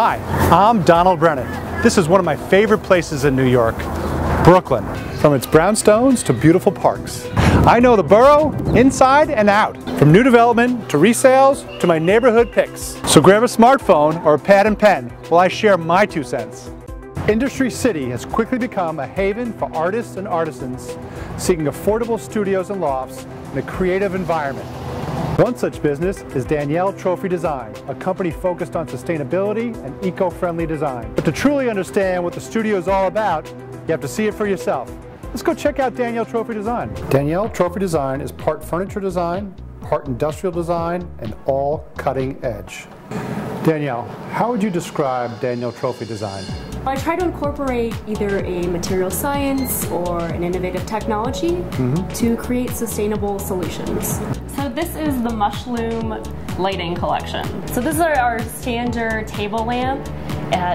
Hi, I'm Donald Brennan. This is one of my favorite places in New York, Brooklyn. From its brownstones to beautiful parks. I know the borough inside and out, from new development to resales to my neighborhood picks. So grab a smartphone or a pad and pen while I share my 2 cents. Industry City has quickly become a haven for artists and artisans seeking affordable studios and lofts in a creative environment. One such business is Danielle Trofe Design, a company focused on sustainability and eco-friendly design. But to truly understand what the studio is all about, you have to see it for yourself. Let's go check out Danielle Trofe Design. Danielle Trofe Design is part furniture design, part industrial design, and all cutting edge. Danielle, how would you describe Danielle Trofe Design? I try to incorporate either a material science or an innovative technology to create sustainable solutions. So this is the mushroom lighting collection. So this is our standard table lamp.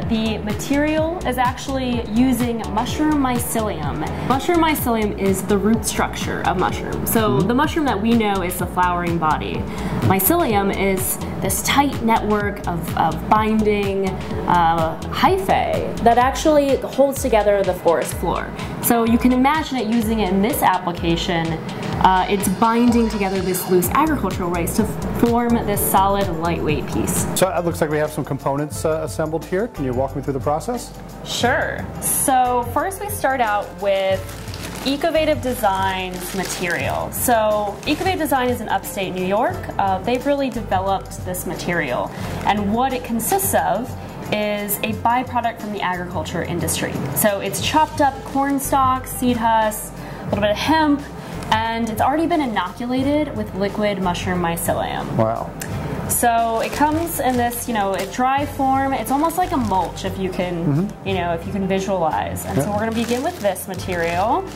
The material is actually using mushroom mycelium. Mushroom mycelium is the root structure of mushroom. So the mushroom that we know is the flowering body. Mycelium is this tight network of binding hyphae that actually holds together the forest floor. So you can imagine it using it in this application. It's binding together this loose agricultural waste to form this solid, lightweight piece. So it looks like we have some components assembled here. Can you walk me through the process? Sure. So first we start out with Ecovative Design's material. So Ecovative Design is in upstate New York. They've really developed this material. And what it consists of is a byproduct from the agriculture industry. So it's chopped up corn stalks, seed husks, a little bit of hemp, and it's already been inoculated with liquid mushroom mycelium. Wow. So it comes in this, a dry form. It's almost like a mulch, if you can, if you can visualize. And so we're going to begin with this material.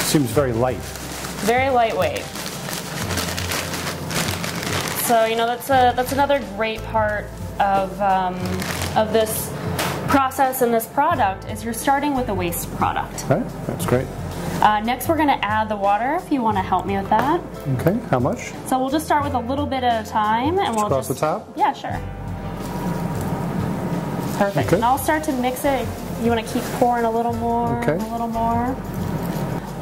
Seems very light. Very lightweight. So that's another great part of this process and this product is you're starting with a waste product. Okay, that's great. Next we're going to add the water, if you want to help me with that. Okay, how much? So we'll just start with a little bit at a time, and we'll across the top? Yeah, sure. Perfect. Okay. And I'll start to mix it. You want to keep pouring a little more, a little more.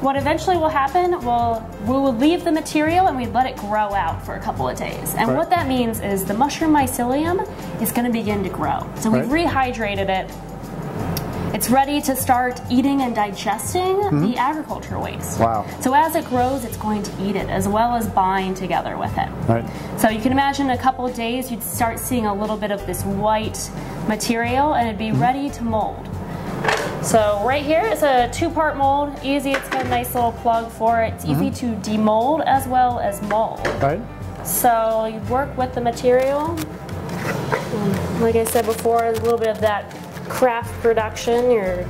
What eventually will happen, we will leave the material and we let it grow out for a couple of days. And what that means is the mushroom mycelium is going to begin to grow. So we've rehydrated it. It's ready to start eating and digesting the agriculture waste. Wow. So as it grows, it's going to eat it as well as bind together with it. Right. So you can imagine in a couple of days, you'd start seeing a little bit of this white material and it'd be ready to mold. So right here is a 2-part mold. Easy, it's got a nice little plug for it. It's easy to demold as well as mold. Right. So you work with the material. Like I said before, a little bit of that craft production. You're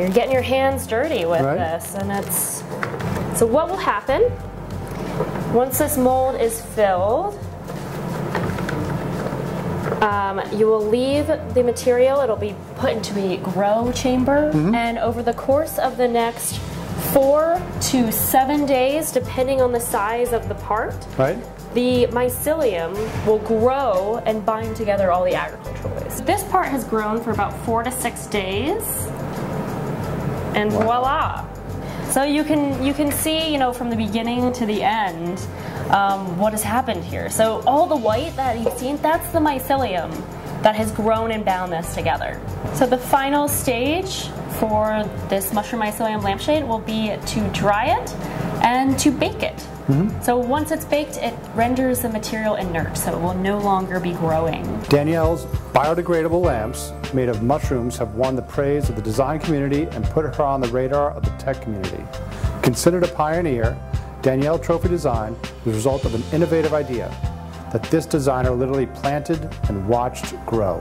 getting your hands dirty with this, and it's so what will happen once this mold is filled. You will leave the material. It'll be put into a grow chamber, and over the course of the next 4 to 7 days, depending on the size of the part, the mycelium will grow and bind together all the agricultural waste. This part has grown for about 4 to 6 days, and voila! So you can see, from the beginning to the end, what has happened here. So all the white that you've seen, that's the mycelium that has grown and bound this together. So the final stage for this mushroom mycelium lampshade will be to dry it and to bake it. So once it's baked, it renders the material inert, so it will no longer be growing. Danielle's biodegradable lamps made of mushrooms have won the praise of the design community and put her on the radar of the tech community. Considered a pioneer, Danielle Trofe Design was the result of an innovative idea that this designer literally planted and watched grow.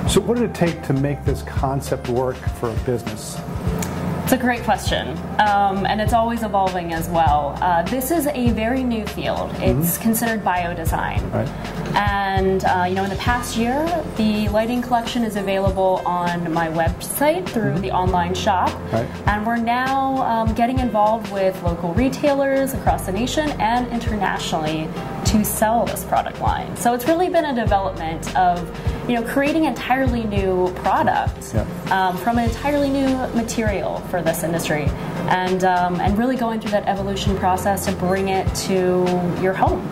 So what did it take to make this concept work for a business? It's a great question, and it's always evolving as well. This is a very new field. It's considered biodesign. And in the past year, the lighting collection is available on my website through the online shop. And we're now getting involved with local retailers across the nation and internationally to sell this product line. So it's really been a development of, creating an entirely new product from an entirely new material for this industry, and really going through that evolution process to bring it to your home.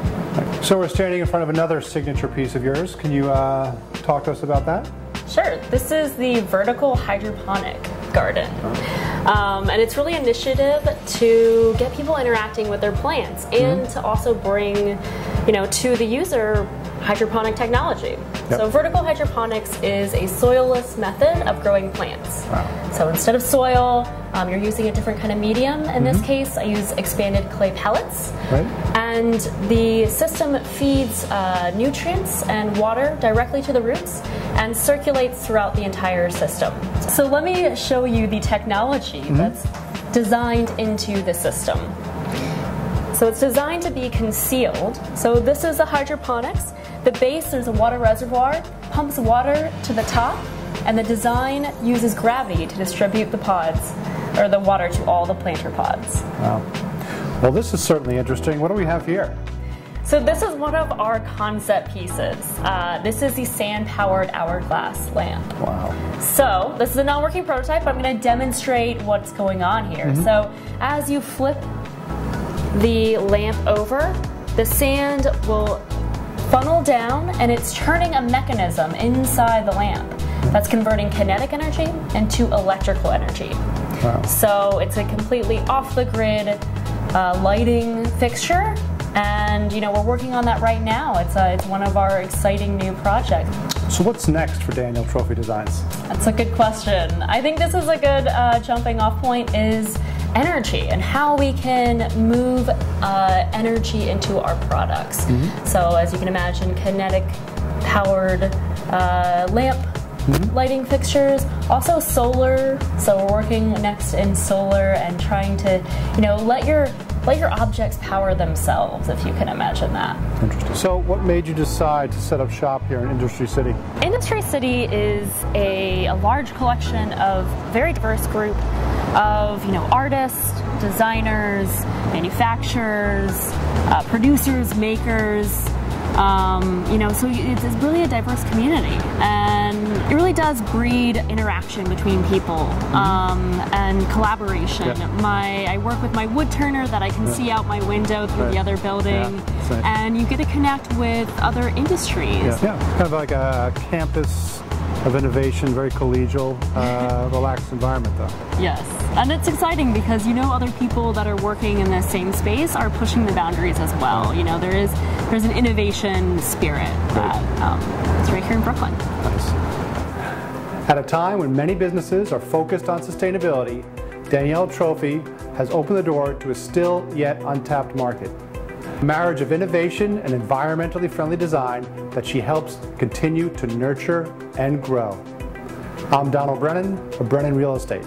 So we're standing in front of another signature piece of yours. Can you talk to us about that? Sure. This is the vertical hydroponic garden. And it's really an initiative to get people interacting with their plants and to also bring, to the user hydroponic technology. So vertical hydroponics is a soilless method of growing plants. Wow. So instead of soil, you're using a different kind of medium. In this case, I use expanded clay pellets. Right. And the system feeds nutrients and water directly to the roots and circulates throughout the entire system. So let me show you the technology that's designed into the system. So it's designed to be concealed. So this is a hydroponics. The base, there's a water reservoir, pumps water to the top, and the design uses gravity to distribute the pods, or the water to all the planter pods. Wow. Well, this is certainly interesting. What do we have here? So this is one of our concept pieces. This is the sand-powered hourglass lamp. Wow. So this is a non-working prototype. I'm going to demonstrate what's going on here. So as you flip the lamp over, the sand will funnel down, and it's turning a mechanism inside the lamp that's converting kinetic energy into electrical energy. Wow. So it's a completely off-the-grid lighting fixture, and we're working on that right now. It's one of our exciting new projects. So what's next for Danielle Trofe Designs? That's a good question. I think this is a good jumping off point is energy and how we can move energy into our products. So as you can imagine, kinetic powered lamp lighting fixtures, also solar. So we're working next in solar and trying to let your objects power themselves, if you can imagine that. Interesting. So what made you decide to set up shop here in Industry City? Industry City is a large collection of very diverse group of artists, designers, manufacturers, producers, makers. So it's really a diverse community, and it really does breed interaction between people and collaboration. I work with my wood turner that I can see out my window through the other building, and you get to connect with other industries. Kind of like a campus of innovation, very collegial, relaxed environment though. Yes, and it's exciting because other people that are working in the same space are pushing the boundaries as well. There's an innovation spirit that is right here in Brooklyn. Nice. At a time when many businesses are focused on sustainability, Danielle Trofe has opened the door to a still yet untapped market. A marriage of innovation and environmentally friendly design that she helps continue to nurture and grow. I'm Brennan of Brennan Real Estate.